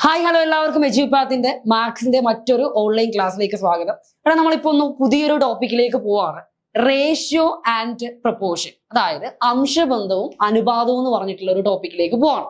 Hi hello എല്ലാവർക്കും എജ്യൂപാത്തിന്റെ മാത്സിന്റെ മറ്റൊരു online ക്ലാസ്സിലേക്ക് സ്വാഗതം. ഇവിടെ നമ്മളിപ്പോ പുതിയൊരു ടോപ്പിക്കിലേക്ക് പോവാണ്. റേഷ്യോ ആൻഡ് പ്രപ്പോർഷൻ, അതായത് അംശബന്ധവും അനുപാതവും എന്ന് പറഞ്ഞിട്ടുള്ള ഒരു ടോപ്പിക്കിലേക്ക് പോവാണ്.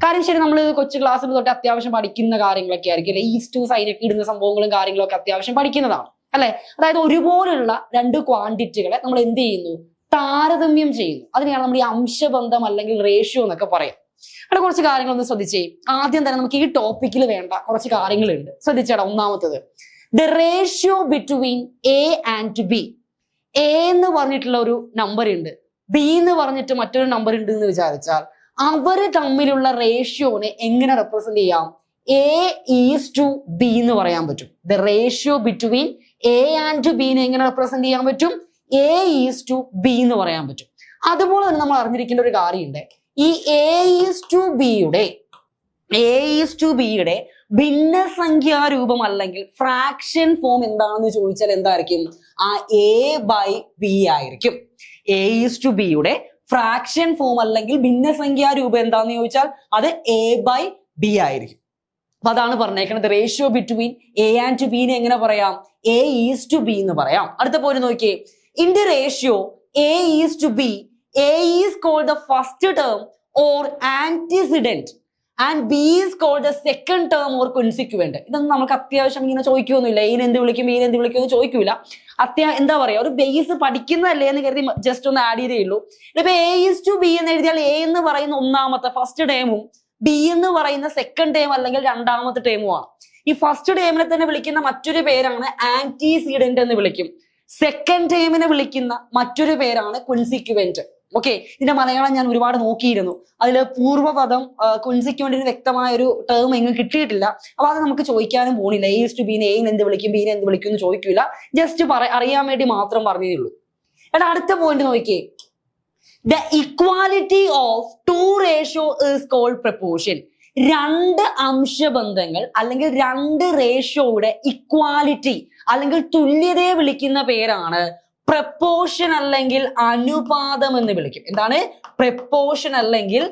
കാര്യം ശരി, നമ്മൾ കൊച്ചു ക്ലാസ്സിൽ തൊട്ട് അത്യാവശ്യം പഠിക്കുന്ന കാര്യങ്ങളൊക്കെ ആയിരിക്കും അല്ലെ. ഈസ്റ്റ് സൈനൊക്കെ ഇടുന്ന സംഭവങ്ങളും കാര്യങ്ങളൊക്കെ അത്യാവശ്യം പഠിക്കുന്നതാണ് അല്ലെ. അതായത് ഒരുപോലുള്ള രണ്ട് ക്വാണ്ടിറ്റികളെ നമ്മൾ എന്ത് ചെയ്യുന്നു, താരതമ്യം ചെയ്യുന്നു. അതിനെയാണ് നമ്മൾ ഈ അംശബന്ധം അല്ലെങ്കിൽ റേഷ്യോ എന്നൊക്കെ പറയാം. അവിടെ കുറച്ച് കാര്യങ്ങളൊന്ന് ശ്രദ്ധിച്ചേ. ആദ്യം തന്നെ നമുക്ക് ഈ ടോപ്പിക്കിൽ വേണ്ട കുറച്ച് കാര്യങ്ങളുണ്ട്, ശ്രദ്ധിച്ചേടാ. ഒന്നാമത്തത്, the ratio between A and B. A എന്ന് പറഞ്ഞിട്ടുള്ള ഒരു നമ്പർ ഉണ്ട്, ബി എന്ന് പറഞ്ഞിട്ട് മറ്റൊരു നമ്പർ ഉണ്ട് എന്ന് വിചാരിച്ചാൽ അവര് തമ്മിലുള്ള റേഷ്യോനെ എങ്ങനെ റെപ്രസെന്റ് ചെയ്യാം? എ ഈസ് ടു ബി എന്ന് പറയാൻ പറ്റും. The ratio between A and ബിനെ എങ്ങനെ റെപ്രസെന്റ് ചെയ്യാൻ പറ്റും? എ ഈസ് ടു ബി എന്ന് പറയാൻ പറ്റും. അതുപോലെ തന്നെ നമ്മൾ അറിഞ്ഞിരിക്കേണ്ട ഒരു കാര്യമുണ്ട്. ഈ എ ഈസ് ടു ബിയുടെ ഭിന്നസംഖ്യാരൂപം അല്ലെങ്കിൽ ഫ്രാക്ഷൻ ഫോം എന്താണെന്ന് ചോദിച്ചാൽ എന്തായിരിക്കും? ആ എ ബൈ ബി ആയിരിക്കും. എ ഈസ് ടു ബിയുടെ ഫ്രാക്ഷൻ ഫോം അല്ലെങ്കിൽ ഭിന്നസംഖ്യാരൂപം എന്താന്ന് ചോദിച്ചാൽ അത് എ ബൈ ബി ആയിരിക്കും. അപ്പൊ അതാണ് പറഞ്ഞേക്കുന്നത്. റേഷ്യോ ബിറ്റ്വീൻ എ ആൻഡ് ബിനെ എങ്ങനെ പറയാം? എ ഈസ് ടു ബി എന്ന് പറയാം. അടുത്ത പോയിന്റ് നോക്കിയേ. In the ratio A is to B, A is called the first term or antecedent and B is called the second term or consequent. ഇതൊന്നും നമുക്ക് അത്യാവശ്യം ഇങ്ങനെ ചോദിക്കൊന്നുമില്ല. ഇതിന് എന്ത് വിളിക്കും, ഇതിന് എന്ത് വിളിക്കും എന്ന് ചോദിക്കൂല. എന്താ പറയാ, ഒരു ബേസ് പഠിക്കുന്നതല്ലേ എന്ന് കരുതി ജസ്റ്റ് ഒന്ന് ആഡ് ചെയ്തേ ഉള്ളൂ. ഇപ്പൊ A is to B എന്ന് എഴുതിയാൽ A എന്ന് പറയുന്ന ഒന്നാമത്തെ ഫസ്റ്റ് ടേമും B എന്ന് പറയുന്ന സെക്കൻഡ് ടേം അല്ലെങ്കിൽ രണ്ടാമത്തെ ടേമുമാണ്. ഈ ഫസ്റ്റ് ടേമിനെ തന്നെ വിളിക്കുന്ന മറ്റൊരു പേരാണ് ആന്റിസീഡന്റ് എന്ന് വിളിക്കും. സെക്കൻഡ് ടേമിനെ വിളിക്കുന്ന മറ്റൊരു പേരാണ് കോൺസിക്വന്റ്. ഓക്കെ, ഇതിന്റെ മലയാളം ഞാൻ ഒരുപാട് നോക്കിയിരുന്നു. അതിൽ പൂർവ്വപദം കോൺസിക്വന്റിന് വ്യക്തമായ ഒരു ടേം എങ്ങും കിട്ടിയിട്ടില്ല. അപ്പൊ അത് നമുക്ക് ചോദിക്കാനും പോണില്ല. എ ടു ബീനെ എ എന്ത് വിളിക്കും, ബീനെ എന്ത് വിളിക്കും എന്ന് ചോദിക്കൂല. ജസ്റ്റ് അറിയാൻ വേണ്ടി മാത്രം പറഞ്ഞതേ ഉള്ളൂ. എടാ, അടുത്ത പോയിന്റ് നോക്കിയേ. The equality of two ratio is called proportion. രണ്ട് അംശബന്ധങ്ങൾ അല്ലെങ്കിൽ രണ്ട് റേഷ്യോയുടെ ഇക്വാലിറ്റി അല്ലെങ്കിൽ തുല്യതയെ വിളിക്കുന്ന പേരാണ് പ്രപ്പോർഷൻ അല്ലെങ്കിൽ അനുപാതം എന്ന് വിളിക്കും. എന്താണ്? പ്രപ്പോർഷൻ അല്ലെങ്കിൽ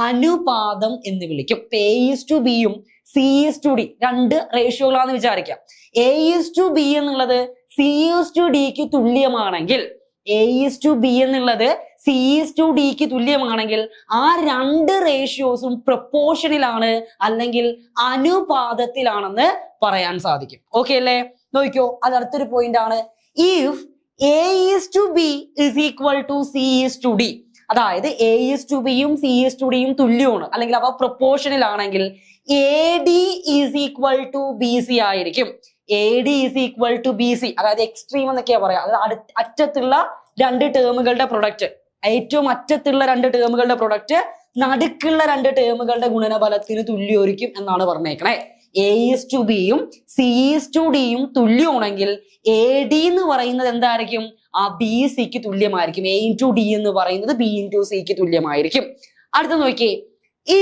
അനുപാതം എന്ന് വിളിക്കും. എ ഈസ് ടു ബിയും സി ഈസ് ടു ഡി രണ്ട് റേഷ്യോകളാന്ന് വിചാരിക്കാം. എ ഈസ് ടു ബി എന്നുള്ളത് സി ഈസ് ടു ഡിക്ക് തുല്യമാണെങ്കിൽ, എ ഈസ് ടു ബി എന്നുള്ളത് സി ഈസ് ടു ഡിക്ക് തുല്യമാണെങ്കിൽ ആ രണ്ട് റേഷ്യോസും പ്രപ്പോർഷനിലാണ് അല്ലെങ്കിൽ അനുപാതത്തിലാണെന്ന് പറയാൻ സാധിക്കും. ഓക്കെ അല്ലേ? നോക്കിക്കോ, അത് അടുത്തൊരു പോയിന്റ് ആണ്. If A is to B is equal to C is to D. അതായത് A is to B യും C is to D യും തുല്യമാണ് അല്ലെങ്കിൽ അവ പ്രപ്പോർഷനിൽ ആണെങ്കിൽ AD is equal to BC ആയിരിക്കും. AD is equal to BC, അതായത് എക്സ്ട്രീം എന്നൊക്കെയാ പറയാം. അതായത് അറ്റത്തുള്ള രണ്ട് ടേമുകളുടെ പ്രൊഡക്റ്റ്, ഏറ്റവും അറ്റത്തുള്ള രണ്ട് ടേമുകളുടെ പ്രൊഡക്റ്റ് നടുക്കുള്ള രണ്ട് ടേമുകളുടെ ഗുണനഫലത്തിന് തുല്യമായിരിക്കും എന്നാണ് പറഞ്ഞേക്കണേ. എ ഈസ് ടു ബിയും സി ഈസ് ടു ഡിയും തുല്യമാണെങ്കിൽ എ ഡി എന്ന് പറയുന്നത് എന്തായിരിക്കും? ആ ബി സിക്ക് തുല്യമായിരിക്കും. എ ഇൻറ്റു ഡി എന്ന് പറയുന്നത് ബി ഇൻറ്റു സിക്ക് തുല്യമായിരിക്കും. അടുത്ത നോക്കിയേ.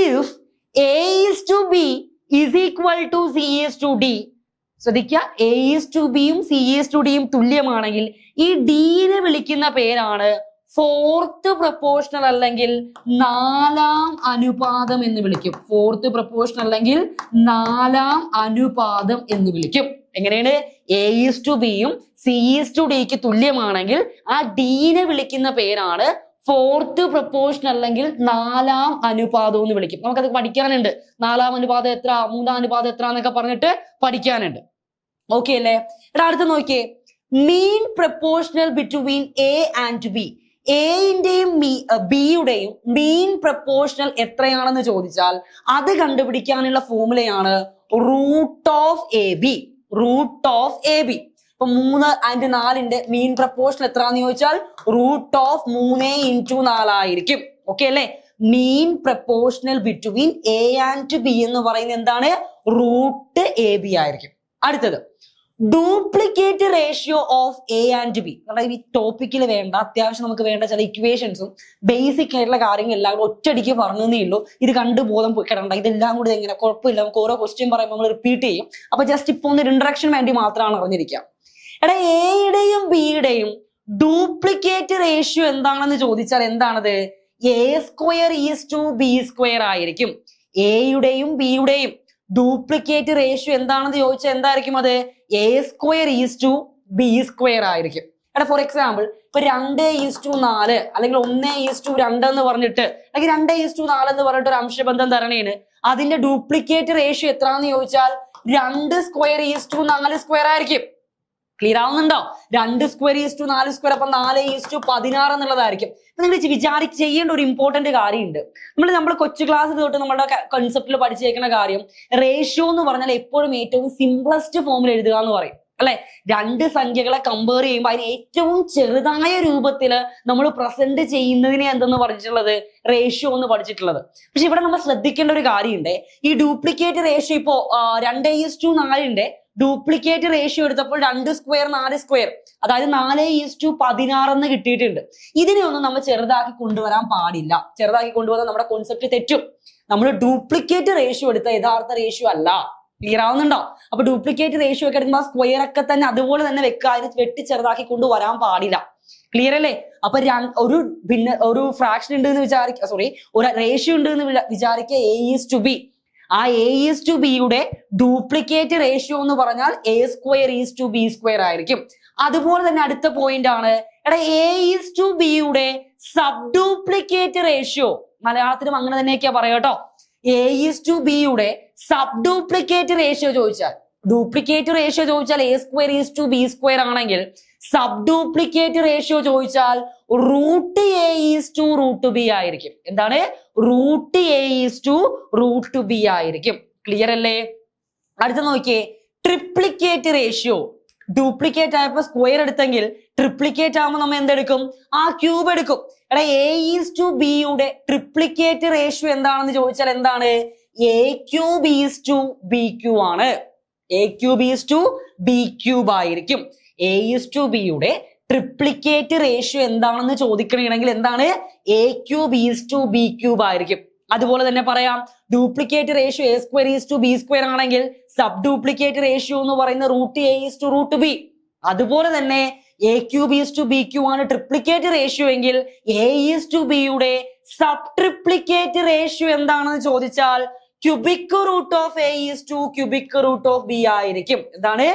If A is to B is equal to C is to D, ശ്രദ്ധിക്കുക, എ ഈസ് ടു ബിയും സി ഈസ് ടു ഡിയും തുല്യമാണെങ്കിൽ ഈ ഡിനെ വിളിക്കുന്ന പേരാണ് ഫോർത്ത് പ്രപ്പോർഷണൽ അല്ലെങ്കിൽ നാലാം അനുപാതം എന്ന് വിളിക്കും. ഫോർത്ത് പ്രപ്പോർഷൻ അല്ലെങ്കിൽ നാലാം അനുപാതം എന്ന് വിളിക്കും. എങ്ങനെയാണ്? എ ഈസ് ടു ബിയും സി ഈസ് ടു ഡിക്ക് തുല്യമാണെങ്കിൽ ആ ഡിനെ വിളിക്കുന്ന പേരാണ് ഫോർത്ത് പ്രപ്പോർഷൻ അല്ലെങ്കിൽ നാലാം അനുപാതം എന്ന് വിളിക്കും. നമുക്കത് പഠിക്കാനുണ്ട്. നാലാം അനുപാതം എത്ര, മൂന്നാം അനുപാതം എത്ര എന്നൊക്കെ പറഞ്ഞിട്ട് പഠിക്കാനുണ്ട്. ഓക്കെ അല്ലേ? ഇവിടെ അടുത്ത് നോക്കിയേ. Mean proportional between A and B. എയുടെയും ബിയുടെയും മീൻ പ്രപ്പോർഷണൽ എത്രയാണെന്ന് ചോദിച്ചാൽ അത് കണ്ടുപിടിക്കാനുള്ള ഫോർമുലയാണ് root of A B. Root of A B. ഇപ്പൊ 3 and 4ന്റെ മീൻ പ്രപ്പോർഷണൽ എത്രയാണെന്ന് ചോദിച്ചാൽ റൂട്ട് ഓഫ് 3 into 4 ആയിരിക്കും. ഓക്കെ അല്ലേ? Mean proportional between A and B എന്ന് പറയുന്നത് എന്താണ്? റൂട്ട് എ ബി ആയിരിക്കും. അടുത്തത്, duplicate ratio of A and B. ഈ ടോപ്പിക്കിൽ വേണ്ട അത്യാവശ്യം നമുക്ക് വേണ്ട ചില ഇക്വേഷൻസും ബേസിക് ആയിട്ടുള്ള കാര്യങ്ങൾ എല്ലാം കൂടെ ഒറ്റയടിക്ക് പറഞ്ഞതേ ഉള്ളൂ. ഇത് കണ്ടു ബോധം കിടണ്ട. ഇതെല്ലാം കൂടി എങ്ങനെ കുഴപ്പമില്ല, നമുക്ക് ഓരോ ക്വസ്റ്റ്യൻ പറയുമ്പോൾ നമ്മൾ റിപ്പീറ്റ് ചെയ്യും. അപ്പൊ ജസ്റ്റ് ഇപ്പൊ ഒന്ന് ഇൻട്രഡക്ഷൻ വേണ്ടി മാത്രമാണ് അറിഞ്ഞിരിക്കുക. എടാ, എയുടെയും ബിയുടെയും ഡ്യൂപ്ലിക്കേറ്റ് റേഷ്യോ എന്താണെന്ന് ചോദിച്ചാൽ എന്താണത്? A square is to B square ആയിരിക്കും. എയുടെയും ബിയുടെയും ഡ്യൂപ്ലിക്കേറ്റ് റേഷ്യോ എന്താണെന്ന് ചോദിച്ചാൽ എന്തായിരിക്കും അത്? A² ആയിരിക്കും. എടാ ഫോർ എക്സാമ്പിൾ ഇപ്പൊ 2:4 അല്ലെങ്കിൽ 1:2 എന്ന് പറഞ്ഞിട്ട് അല്ലെങ്കിൽ 2:4 എന്ന് പറഞ്ഞിട്ട് ഒരു അംശബന്ധം തരണേന് അതിന്റെ ഡ്യൂപ്ലിക്കേറ്റ് റേഷ്യോ എത്രയാണെന്ന് ചോദിച്ചാൽ 2² ആയിരിക്കും. ക്ലിയർ ആവുന്നുണ്ടോ? 2² അപ്പൊ 4:16 എന്നുള്ളതായിരിക്കും. നിങ്ങൾ ചെയ്യേണ്ട ഒരു ഇമ്പോർട്ടന്റ് കാര്യമുണ്ട്. നമ്മൾ കൊച്ചു ക്ലാസ് തൊട്ട് നമ്മുടെ കൺസെപ്റ്റിൽ പഠിച്ചേക്കുന്ന കാര്യം റേഷ്യോ എന്ന് പറഞ്ഞാൽ എപ്പോഴും ഏറ്റവും സിംപ്ലസ്റ്റ് ഫോമിൽ എഴുതുക എന്ന് പറയും അല്ലെ. രണ്ട് സംഖ്യകളെ കമ്പയർ ചെയ്യുമ്പോൾ അതിന് ഏറ്റവും ചെറുതായ രൂപത്തിൽ നമ്മൾ പ്രസന്റ് ചെയ്യുന്നതിനെ എന്തെന്ന് പറഞ്ഞിട്ടുള്ളത്? റേഷ്യോ എന്ന് പഠിച്ചിട്ടുള്ളത്. പക്ഷെ ഇവിടെ നമ്മൾ ശ്രദ്ധിക്കേണ്ട ഒരു കാര്യമുണ്ട്. ഈ ഡ്യൂപ്ലിക്കേറ്റ് റേഷ്യോ ഇപ്പോ 2:4 ഡ്യൂപ്ലിക്കേറ്റ് റേഷ്യോ എടുത്തപ്പോൾ 2² 4², അതായത് 4:16 എന്ന് കിട്ടിയിട്ടുണ്ട്. ഇതിനെ ഒന്നും നമ്മൾ ചെറുതാക്കി കൊണ്ടുവരാൻ പാടില്ല. ചെറുതാക്കി കൊണ്ടുവന്നാൽ നമ്മുടെ കോൺസെപ്റ്റ് തെറ്റും. നമ്മൾ ഡ്യൂപ്ലിക്കേറ്റ് റേഷ്യോ എടുത്ത യഥാർത്ഥ റേഷ്യോ അല്ല. ക്ലിയർ ആവുന്നുണ്ടോ? അപ്പൊ ഡ്യൂപ്ലിക്കേറ്റ് റേഷ്യോ ഒക്കെ എടുക്കുമ്പോൾ സ്ക്വയർ ഒക്കെ തന്നെ അതുപോലെ തന്നെ വെക്കുക. അതിന് വെട്ടി ചെറുതാക്കി കൊണ്ടുവരാൻ പാടില്ല. ക്ലിയർ അല്ലേ? അപ്പൊ ഒരു ഫ്രാക്ഷൻ ഉണ്ട് എന്ന് വിചാരിക്കുക, ഒരു റേഷ്യോ ഉണ്ട് എന്ന് വിചാരിക്കുക A:B. ആ A:B ഡ്യൂപ്ലിക്കേറ്റ് റേഷ്യോ എന്ന് പറഞ്ഞാൽ A²:B² ആയിരിക്കും. അതുപോലെ തന്നെ അടുത്ത പോയിന്റ് ആണ് എടാ A:B സബ് ഡ്യൂപ്ലിക്കേറ്റ് റേഷ്യോ. മലയാളത്തിലും അങ്ങനെ തന്നെയൊക്കെയാ പറയാട്ടോ. A:B സബ് ഡ്യൂപ്ലിക്കേറ്റ് റേഷ്യോ ചോദിച്ചാൽ, ഡ്യൂപ്ലിക്കേറ്റ് റേഷ്യോ ചോദിച്ചാൽ A²:B² ആണെങ്കിൽ സബ് ഡ്യൂപ്ലിക്കേറ്റ് റേഷ്യോ ചോദിച്ചാൽ √A:√B ആയിരിക്കും. എന്താണ്? √A:√B ആയിരിക്കും. ക്ലിയർ അല്ലേ? അടുത്ത നോക്കിയേ, ട്രിപ്ലിക്കേറ്റ് റേഷ്യോ. ഡ്യൂപ്ലിക്കേറ്റ് ആയപ്പോ സ്ക്വയർ എടുത്തെങ്കിൽ ട്രിപ്ലിക്കേറ്റ് ആകുമ്പോൾ നമ്മൾ എന്തെടുക്കും? ആ ക്യൂബ് എടുക്കും. എടാ A:B ട്രിപ്ലിക്കേറ്റ് റേഷ്യോ എന്താണെന്ന് ചോദിച്ചാൽ എന്താണ്? A⁵B³ ആണ്. A⁵B³ ആയിരിക്കും. A:B ട്രിപ്ലിക്കേറ്റ് റേഷ്യോ എന്താണെന്ന് ചോദിക്കണമെങ്കിൽ എന്താണ്? A⁵B³ ആയിരിക്കും. അതുപോലെ തന്നെ പറയാം, ഡ്യൂപ്ലിക്കേറ്റ് റേഷ്യോ A²:B² ആണെങ്കിൽ സബ് ഡ്യൂപ്ലിക്കേറ്റ് റേഷ്യോ എന്ന് പറയുന്നത് √A:√B. അതുപോലെ തന്നെ A⁵B² ആണ് ട്രിപ്ലിക്കേറ്റ് റേഷ്യോ എങ്കിൽ A:B സബ് ട്രിപ്ലിക്കേറ്റ് റേഷ്യോ എന്താണെന്ന് ചോദിച്ചാൽ ⁵√A:⁵ ആയിരിക്കും. എന്താണ്?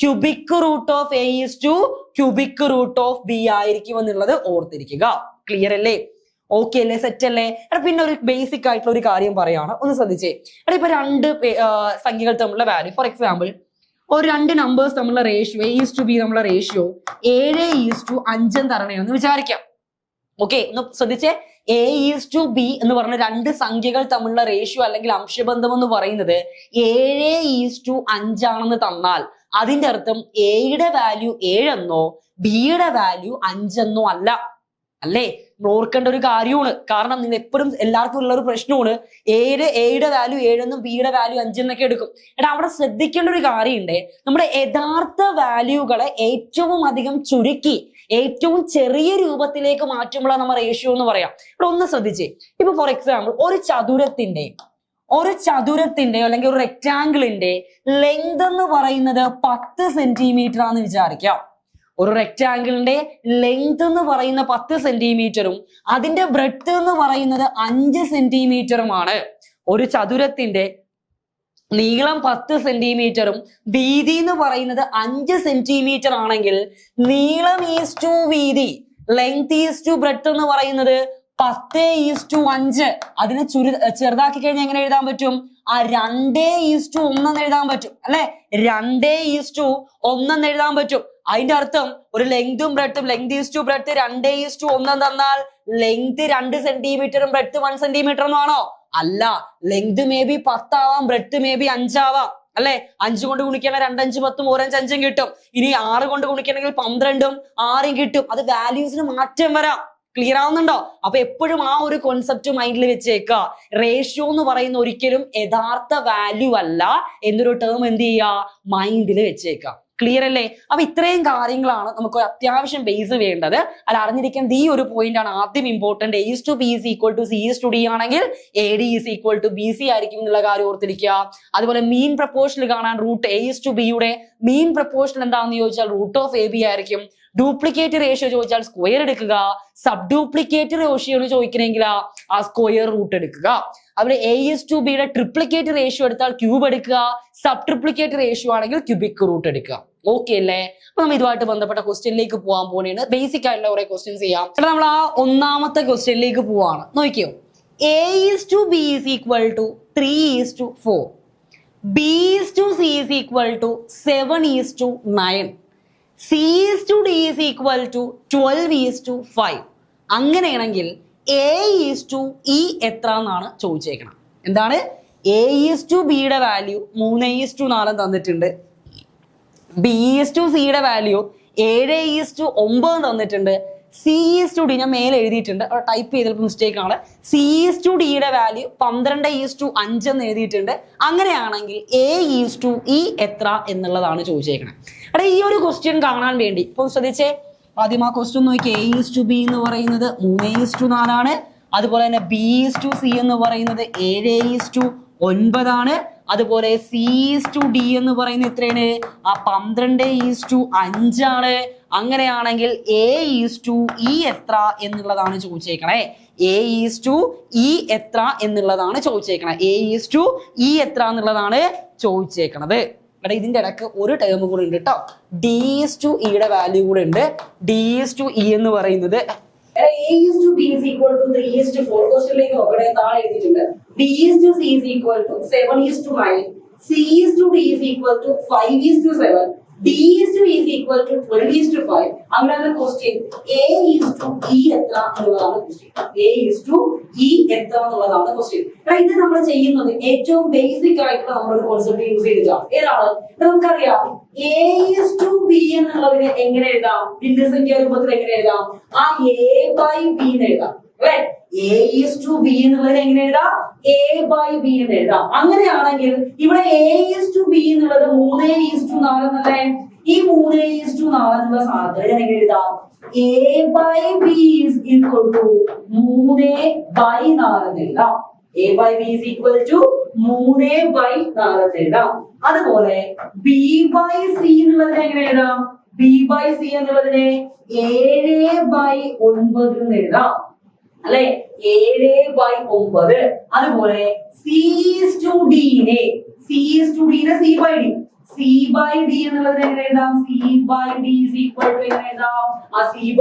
⁵√A:⁵ ആയിരിക്കും എന്നുള്ളത് ഓർത്തിരിക്കുക. ക്ലിയർ അല്ലേ? ഓക്കെ അല്ലേ? സെറ്റ് അല്ലേ? പിന്നെ ഒരു ബേസിക് ആയിട്ടുള്ള ഒരു കാര്യം പറയാണ്, ഒന്ന് ശ്രദ്ധിച്ചേ. ഇപ്പൊ രണ്ട് സംഖ്യകൾ തമ്മിലുള്ള വാല്യൂ, ഫോർ എക്സാമ്പിൾ ഒരു രണ്ട് നമ്പേഴ്സ് തമ്മിലുള്ള റേഷ്യോ A:B തമ്മിലുള്ള റേഷ്യോ 7:5 തരണേന്ന് വിചാരിക്കാം. ഓക്കെ, ഒന്ന് ശ്രദ്ധിച്ചേ. A:B എന്ന് പറഞ്ഞ രണ്ട് സംഖ്യകൾ തമ്മിലുള്ള റേഷ്യോ അല്ലെങ്കിൽ അംശബന്ധം എന്ന് പറയുന്നത് 7:5 ആണെന്ന് തന്നാൽ അതിന്റെ അർത്ഥം എയുടെ വാല്യൂ 7 എന്നോ ബിയുടെ വാല്യൂ 5 എന്നോ അല്ല. അല്ലേ? ഓർക്കേണ്ട ഒരു കാര്യമാണ്. കാരണം നിങ്ങൾ എപ്പോഴും എല്ലാവർക്കും ഉള്ള ഒരു പ്രശ്നമാണ്, എയുടെ വാല്യൂ 7 എന്നും ബിയുടെ വാല്യൂ 5 എന്നൊക്കെ എടുക്കും. എടാ അവിടെ ശ്രദ്ധിക്കേണ്ട ഒരു കാര്യമുണ്ട്. നമ്മുടെ യഥാർത്ഥ വാല്യൂകളെ ഏറ്റവും അധികം ചുരുക്കി ഏറ്റവും ചെറിയ രൂപത്തിലേക്ക് മാറ്റുമ്പോൾ നമ്മൾ റേഷ്യോ എന്ന് പറയാം. ഇവിടെ ഒന്ന് ശ്രദ്ധിച്ചേ. ഇപ്പൊ ഫോർ എക്സാമ്പിൾ ഒരു ചതുരത്തിന്റെ അല്ലെങ്കിൽ ഒരു റെക്ടാങ്കിളിന്റെ ലെങ്ത് എന്ന് പറയുന്നത് 10 സെന്റിമീറ്റർ ആണെന്ന് വിചാരിക്കാം. ഒരു റെക്ടാങ്കിളിന്റെ ലെങ്ത് എന്ന് പറയുന്ന 10 സെന്റിമീറ്ററും അതിന്റെ ബ്രെഡ്ത്ത് എന്ന് പറയുന്നത് 5 സെന്റിമീറ്ററുമാണ്. ഒരു ചതുരത്തിന്റെ നീളം 10 സെന്റിമീറ്ററും വീതി എന്ന് പറയുന്നത് 5 സെന്റിമീറ്റർ ആണെങ്കിൽ നീളം ഈസ് ടു വീതി, ലെങ്ത് ഈസ് ടു ബ്രെഡ്ത്ത് എന്ന് പറയുന്നത് 10:5. അതിനെ ചെറുതാക്കി കഴിഞ്ഞാൽ എങ്ങനെ എഴുതാൻ പറ്റും? 2:1 എന്ന് എഴുതാൻ പറ്റും അല്ലെ? 2:1 എന്ന് എഴുതാൻ പറ്റും. അതിന്റെ അർത്ഥം ഒരു ലെങ്തും ബ്രെഡ്ത്തും, ലെങ്ത് ഈസ് ടു ബ്രെഡ്ത്ത് 2:1 തന്നാൽ ലെങ്ത് 2 സെന്റിമീറ്ററും ബ്രെഡ്ത്ത് 1 സെന്റിമീറ്റർ ആണോ? അല്ല. ലെങ്ത് മേ ബി 10 ആവാം, ബ്രെഡ്ത്ത് മേ ബി 5 ആവാം അല്ലെ? 5 കൊണ്ട് ഗുണിക്കുകയാണെങ്കിൽ 2 5 10, 1 5 5 കിട്ടും. ഇനി 6 കൊണ്ട് ഗുണിക്കുകയാണെങ്കിൽ 12ഉം 6ഉം കിട്ടും. അത് വാല്യൂസിന് മാറ്റം വരാം. ക്ലിയർ ആവുന്നുണ്ടോ? അപ്പൊ എപ്പോഴും ആ ഒരു കോൺസെപ്റ്റ് മൈൻഡിൽ വെച്ചേക്കുക. റേഷ്യോ എന്ന് പറയുന്ന ഒരിക്കലും യഥാർത്ഥ വാല്യൂ അല്ല എന്നൊരു ടേം എന്ത് ചെയ്യുക? മൈൻഡിൽ വെച്ചേക്കുക. ക്ലിയർ അല്ലേ? അപ്പൊ ഇത്രയും കാര്യങ്ങളാണ് നമുക്ക് അത്യാവശ്യം ബേസ് വേണ്ടത്. അല്ല അറിഞ്ഞിരിക്കേണ്ട ഈ ഒരു പോയിന്റ് ആണ് ആദ്യം ഇമ്പോർട്ടന്റ്. A:B C:D ആണെങ്കിൽ AD BC ആയിരിക്കും എന്നുള്ള കാര്യം ഓർത്തിരിക്കുക. അതുപോലെ മീൻ പ്രപ്പോർഷണൽ കാണാൻ √A:B മീൻ പ്രപ്പോർഷണൽ എന്താണെന്ന് ചോദിച്ചാൽ √AB ആയിരിക്കും. ഡ്യൂപ്ലിക്കേറ്റ് റേഷ്യോ ചോദിച്ചാൽ സ്ക്വയർ എടുക്കുക. സബ് ഡ്യൂപ്ലിക്കേറ്റ് റേഷ്യോ ചോദിക്കണമെങ്കിൽ ആ സ്ക്വയർ റൂട്ട് എടുക്കുക. അതുപോലെ A/B ട്രിപ്ലിക്കേറ്റ് റേഷ്യോ എടുത്താൽ ക്യൂബ് എടുക്കുക, സബ് ട്രിപ്ലിക്കേറ്റ് റേഷ്യോ ആണെങ്കിൽ ക്യൂബിക് റൂട്ട് എടുക്കുക. ഓക്കെ അല്ലേ? അപ്പൊ നമ്മൾ ഇതുമായിട്ട് ബന്ധപ്പെട്ട ക്വസ്റ്റ്യനിലേക്ക് പോകാൻ പോകുന്നതാണ്. ബേസിക് ആയിട്ടുള്ള കുറെ ക്വസ്റ്റ്യൻസ് ചെയ്യാം. ചേട്ടാ നമ്മൾ ആ ഒന്നാമത്തെ ക്വസ്റ്റ്യനിലേക്ക് പോവാണ്. നോക്കിയോ, A/B is equal to 3:4, B/C is equal to 7:9, C/D is equal to 12:5. അങ്ങനെയാണെങ്കിൽ A/E എത്ര എന്നാണ് ചോദിച്ചേക്കണം. എന്താണ്? A/Bയുടെ വാല്യൂ 3:4 തന്നിട്ടുണ്ട്, B/Cയുടെ വാല്യൂ 7:9 തന്നിട്ടുണ്ട്, C/D ഞാൻ മേലെ എഴുതിയിട്ടുണ്ട്, ടൈപ്പ് ചെയ്തപ്പോൾ മിസ്റ്റേക്ക് ആണ്. C/Dയുടെ വാല്യൂ 12:5 എന്ന് എഴുതിയിട്ടുണ്ട്. അങ്ങനെയാണെങ്കിൽ A/E എത്ര എന്നുള്ളതാണ് ചോദിച്ചേക്കണം. എടാ ഈ ഒരു ക്വസ്റ്റ്യൻ കാണാൻ വേണ്ടി ഇപ്പൊ ശ്രദ്ധിച്ചേ, ആദ്യം ആ ക്വസ്റ്റ്യൻ നോക്കി. A/B എന്ന് പറയുന്നത് 3:4 ആണ്. അതുപോലെ തന്നെ B/C എന്ന് പറയുന്നത് 7:9 ആണ്. അതുപോലെ C/D എന്ന് പറയുന്നത് എത്രയാണ്? ആ 12:5 ആണ്. അങ്ങനെയാണെങ്കിൽ A/E എത്ര എന്നുള്ളതാണ് ചോദിച്ചേക്കണേ. A/E എത്ര എന്നുള്ളതാണ് ചോദിച്ചേക്കണേ. A/E എത്ര എന്നുള്ളതാണ് ചോദിച്ചേക്കണത്. ഇവിടെ ഇതിന്റെ ഇടക്ക് ഒരു ടേം കൂടെ ഉണ്ട് കേട്ടോ, D/E വാല്യൂ കൂടെ ഉണ്ട്. D/E എന്ന് പറയുന്നത് A/B is equal to 3:4. ക്വസ്റ്റ്യനിലേക്ക് നോക്കണേ, താഴെ എഴുതിയിട്ടുണ്ട്. B/C is equal to 7:9, C/D is equal to 5:7, D/E is equal to 12:5. അങ്ങനെയാണ് ക്വസ്റ്റ്യൻ. A/E എത്ര എന്നുള്ളതാണ് ക്വസ്റ്റ്യൻ. A/E എത്ര എന്നുള്ളതാണ് ക്വസ്റ്റ്യൻ. ഇത് നമ്മൾ ചെയ്യുന്നത് ഏറ്റവും ബേസിക് ആയിട്ടുള്ള നമ്മളൊരു കോൺസെപ്റ്റ് യൂസ് ചെയ്തിട്ടാണ്. ഏതാണ്? നമുക്കറിയാം A/B എന്നുള്ളതിനെ എങ്ങനെ എഴുതാം? ഭിന്നസംഖ്യാ രൂപത്തിൽ എങ്ങനെ എഴുതാം? ആ A/B എന്ന് എഴുതാം അല്ലെ. A/B എന്നുള്ളതിനെ എങ്ങനെ എഴുതാം? A/B എന്ന് എഴുതാം. അങ്ങനെയാണെങ്കിൽ ഇവിടെ A/B എന്നുള്ളത് 3:4 എന്നല്ലേ? ഈ 3:4 എന്നുള്ള സാധനം എങ്ങനെ എഴുതാം? A/B is equal to 3/4 എന്ന് എഴുതാം. A/B is equal to 3/4 എന്ന് എഴുതാം. അതുപോലെ B/C എന്നുള്ളതിനെ എങ്ങനെ എഴുതാം? B/C എന്നുള്ളതിനെ 7/9 എന്ന് എഴുതാം അല്ലെ. 7/9. അതുപോലെ C/Dനെ C/D എന്നുള്ളത് എങ്ങനെ എഴുതാം? C/D is equal to എങ്ങനെ എഴുതാം? ആ C/D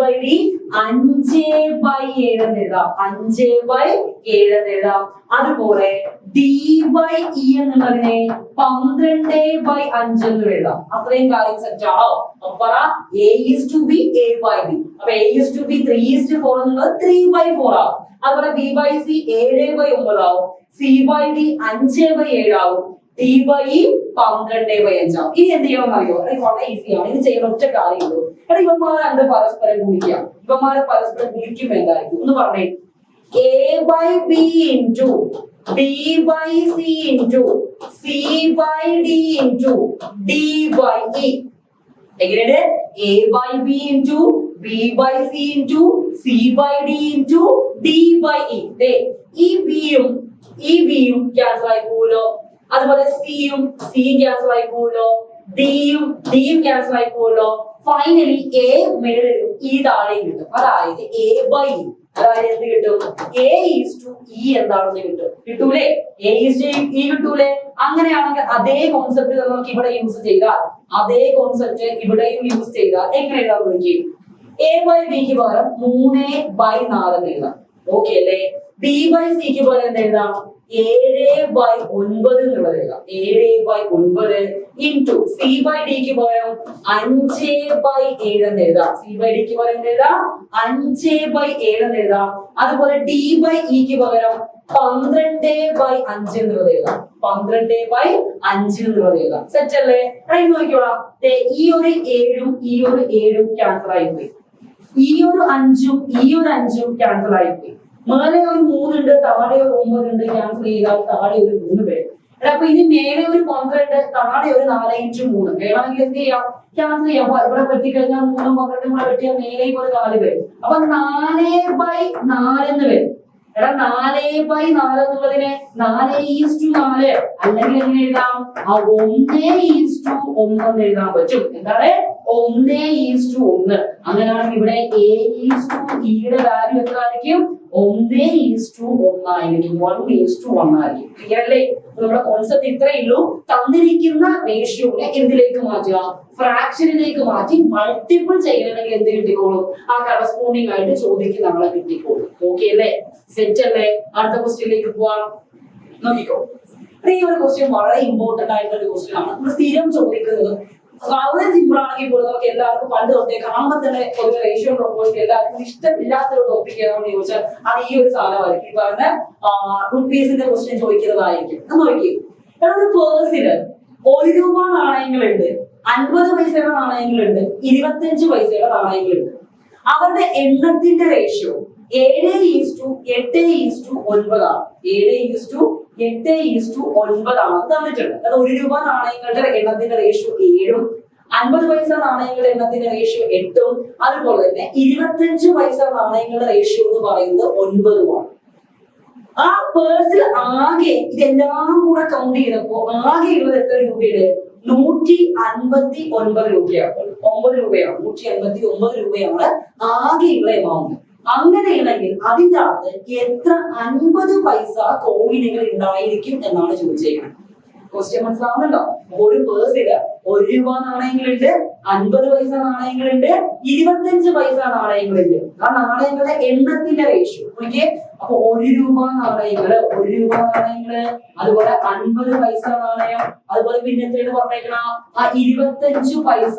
5/7 എന്ന് എഴുതാം. 5/7 എന്ന് എഴുതാം. അതുപോലെ D/E എന്നുള്ളതിനെ 12/5 എന്ന് എഴുതാം. അത്രയും കാര്യം സെറ്റ് ആണോ? അപ്പൊ A/B A/B. അപ്പൊ A/B 3:4 എന്നുള്ളത് 3/4 ആവും. അതുപോലെ B/C 7/9 ആവും. C/D 5/7 ആവും. D/E 12/5 ആവും. ഇനി എന്ത് ചെയ്യണമെന്ന് അറിയോ? വളരെ ഈസിയാണ്. ഇത് ചെയ്യുന്ന ഒറ്റ കാര്യമുള്ളൂ. എടാ ഇവന്മാരെ രണ്ട് പരസ്പരം ഗുണിക്കാം. ഇവന്മാരെ പരസ്പരം ഗുണിക്കുമ്പോ എന്തായിരിക്കും ഒന്ന് പറഞ്ഞേ. A/B into B/C into C/D into D/E. എങ്ങനെയാണ്? A/B into B/C into C/D into D/E. ഈ ബിയും ക്യാൻസൽ ആയി പോവല്ലോ. അതുപോലെ സിയും ക്യാൻസൽ ആയി പോവല്ലോ. ഡിയും ക്യാൻസൽ ആയി പോവല്ലോ. ഫൈനലി എ മേളിലും ഈ താഴെയും കിട്ടും. അതായത് A/E. അതായത് എന്ത് കിട്ടും? A/E എന്താണെന്ന് കിട്ടും. കിട്ടൂലേ? A/E കിട്ടൂലേ? അങ്ങനെയാണെങ്കിൽ അതേ കോൺസെപ്റ്റ് നമുക്ക് ഇവിടെ യൂസ് ചെയ്താൽ, അതേ കോൺസെപ്റ്റ് ഇവിടെയും യൂസ് ചെയ്താൽ എങ്ങനെ എഴുതാൻ നോക്കി? A/Bക്ക് പകരം 3/4 എന്ന് എഴുതാം. ഓക്കെ അല്ലേ? B/Cക്ക് പകരം എന്ത് എഴുതാം? 7/9 എന്നുള്ളത് എഴുതാം. 7/9 into C/Dക്ക് പകരം 5/7 എന്ന് എഴുതാം. C/Dക്ക് പകരം എന്ത് എഴുതാം? 5/7 എന്ന് എഴുതാം. അതുപോലെ D/Eക്ക് പകരം 12/5 എന്നുള്ളത് എഴുതാം. 12/5 എന്നുള്ളത് എഴുതാം. സെറ്റ് അല്ലേ? നോക്കിക്കോളാം. ഈ ഒരു 7ഉം ക്യാൻസൽ ആയി പോയി. ഈ ഒരു 5ഉം ക്യാൻസൽ ആയി പോയി. മേലെ ഒരു 3 ഉണ്ട്, താഴെ ഒരു 9 ഉണ്ട്. ക്യാൻസൽ ചെയ്താൽ താഴെ ഒരു 3 പേര്. അപ്പൊ ഇനി മേലെ ഒരു 12, താഴെ ഒരു 4×3. വേണമെങ്കിൽ എന്ത് ചെയ്യാം? ക്യാൻസൽ ചെയ്യാം. ഇവിടെ വെട്ടിക്കഴിഞ്ഞാൽ 3ഉം 12ഉം കൂടെ വെട്ടിയാൽ മേലേക്ക് ഒരു 4 പേര്. അപ്പൊ 4/4 എന്ന് വരും. 4/4 എന്നുള്ളതിനെ 4:4 അല്ലെങ്കിൽ എങ്ങനെ എഴുതാം? ആ 1:1 എന്ന് എഴുതാൻ പറ്റും. എന്താണ്? 1:1. അങ്ങനെയാണെങ്കിൽ ഇവിടെ A:E വാല്യൂ എത്ര ആയിരിക്കും? 1:1 ആയിരിക്കും. 1:1 ആയിരിക്കും. ക്ലിയർ അല്ലേ? നമ്മുടെ കോൺസെപ്റ്റ് ഇത്രയേ ഉള്ളൂ. തന്നിരിക്കുന്ന റേഷ്യോനെ എന്തിലേക്ക് മാറ്റുക? ഫ്രാക്ഷനിലേക്ക് മാറ്റി മൾട്ടിപ്പിൾ ചെയ്യണമെങ്കിൽ എന്ത് കിട്ടിക്കോളും? ആ കറസ്പോണ്ടിങ് ആയിട്ട് ചോദിക്കുന്ന ആളെ കിട്ടിക്കോളും. ഓക്കെ അല്ലേ? സെറ്റ് അല്ലേ? അടുത്ത ക്വസ്റ്റ്യനിലേക്ക് പോവാം. നോക്കിക്കോ. ഈ ഒരു ക്വസ്റ്റ്യൻ വളരെ ഇമ്പോർട്ടന്റ് ആയിട്ടുള്ള ഒരു ക്വസ്റ്റ്യൻ ആണ്. നമ്മൾ സ്ഥിരം ചോദിക്കുന്നത് വളരെ സിമ്പിൾ ആണെങ്കിൽ പോലും നമുക്ക് എല്ലാവർക്കും പണ്ട് തൊട്ടേ കാണുമ്പോൾ തന്നെ പൊതുവെ റേഷ്യോ പ്രൊപ്പോർഷൻ എല്ലാവർക്കും ഇഷ്ടമില്ലാത്ത ഒരു ടോപ്പിക് ഏതാണെന്ന് ചോദിച്ചാൽ അത് ഈ ഒരു സാധനമായിരിക്കും. ഈ പറഞ്ഞ റുപ്പീസിന്റെ ക്വസ്റ്റ്യൻ ചോദിക്കുന്നതായിരിക്കും. നോക്കിയും ഒരു പേഴ്സിന് 1 രൂപ നാണയങ്ങളുണ്ട്, 50 പൈസയുടെ നാണയങ്ങളുണ്ട്, 25 പൈസയുടെ നാണയങ്ങളുണ്ട്. അവരുടെ എണ്ണത്തിന്റെ റേഷ്യോ 7:8:9 ആണ്. 7:8:9 ആണ് തന്നിട്ടുണ്ട്. അത് 1 രൂപ നാണയങ്ങളുടെ എണ്ണത്തിന്റെ റേഷ്യോ 7ഉം 50 പൈസ നാണയങ്ങളുടെ എണ്ണത്തിന്റെ റേഷ്യോ 8ഉം അതുപോലെ തന്നെ 25 പൈസ നാണയങ്ങളുടെ റേഷ്യോ എന്ന് പറയുന്നത് 9ഉമാണ്. ആ പേഴ്സിൽ ആകെ ഇതെല്ലാം കൂടെ കൗണ്ട് ചെയ്തപ്പോ ആകെ ഉള്ളത് എത്ര രൂപയുടെ? 159 രൂപയാണ്. 9 രൂപയാണ്. 159 രൂപയാണ് ആകെയുള്ള എമൗണ്ട്. അങ്ങനെയാണെങ്കിൽ അതിൻ്റെ അകത്ത് എത്ര 50 പൈസ കോയിനുകൾ ഉണ്ടായിരിക്കും എന്നാണ് ചോദിച്ചേക്കുന്നത്. ക്വസ്റ്റ്യൻ മനസ്സിലാവുന്നുണ്ടോ? ഒരു പേഴ്സില് 1 രൂപ നാണയങ്ങളുണ്ട്, 50 പൈസ നാണയങ്ങളുണ്ട്, 25 പൈസ നാണയങ്ങളുണ്ട്. ആ നാണയങ്ങളുടെ എണ്ണത്തിന്റെ റേഷ്യോ നോക്കിയേ. അപ്പൊ 1 രൂപ നാണയങ്ങള്, അതുപോലെ 50 പൈസ നാണയം, അതുപോലെ പിന്നെ എന്താണ് പറഞ്ഞേക്കണ ആ 25 പൈസ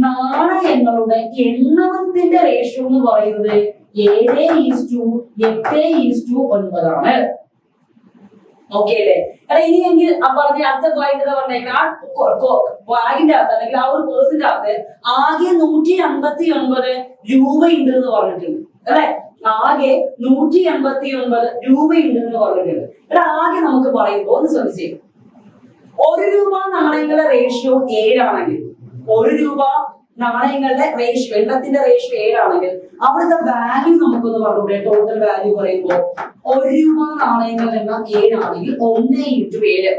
നാണയങ്ങളുടെ എണ്ണത്തിന്റെ റേഷ്യോ എന്ന് പറയുന്നത് 7:8:9 ആണ്. ഓക്കെ അല്ലേ? ഇനിയെങ്കിൽ പറഞ്ഞ അടുത്ത പോയിന്റ് എന്താ പറഞ്ഞേക്കണ? ബാഗിന്റെ അകത്ത് അല്ലെങ്കിൽ ആ ഒരു പേഴ്സിന്റെ അകത്ത് ആകെ 159 രൂപയുണ്ട് എന്ന് പറഞ്ഞിട്ടുണ്ട് അല്ലെ? ആകെ 159 രൂപയുണ്ട് എന്ന് പറഞ്ഞിട്ടുണ്ട്. ആകെ നമുക്ക് പറയുമ്പോ ഒന്ന് ശ്രദ്ധിച്ചേ. 1 രൂപ നാണയങ്ങളുടെ റേഷ്യോ 7 ആണെങ്കിൽ, 1 രൂപ നാണയങ്ങളുടെ റേഷ്യോ എണ്ണത്തിന്റെ റേഷ്യോ 7 ആണെങ്കിൽ അവിടുത്തെ വാല്യൂ നമുക്കൊന്ന് പറഞ്ഞൂടെ? ടോട്ടൽ വാല്യൂ പറയുമ്പോ 1 രൂപ നാണയങ്ങളുടെ എണ്ണം 7 ആണെങ്കിൽ 1:7.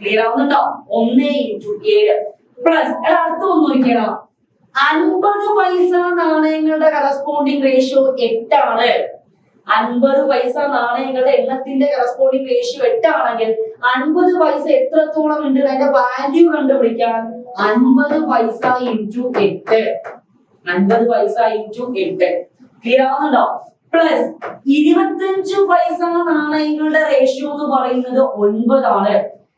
ക്ലിയർ ആവുന്നുണ്ടോ? 1:7 പ്ലസ് അടുത്ത ഒന്ന് നോക്കിയാ 50 പൈസ നാണയങ്ങളുടെ കറസ്പോണ്ടിങ് റേഷ്യോ 8 ആണ്. 50 പൈസ നാണയങ്ങളുടെ എണ്ണത്തിന്റെ കറസ്പോണ്ടിങ് റേഷ്യോ 8 ആണെങ്കിൽ 50 പൈസ എത്രത്തോളം ഉണ്ട്? അതിന്റെ വാല്യൂ കണ്ടുപിടിക്കാൻ 50 പൈസ ഇൻറ്റു 8. 50 പൈസ ഇൻറ്റു 8. ക്ലിയർ ആവുന്നുണ്ടോ? പ്ലസ് 25 പൈസ നാണയങ്ങളുടെ റേഷ്യോ എന്ന് പറയുന്നത് 9 ആണ്.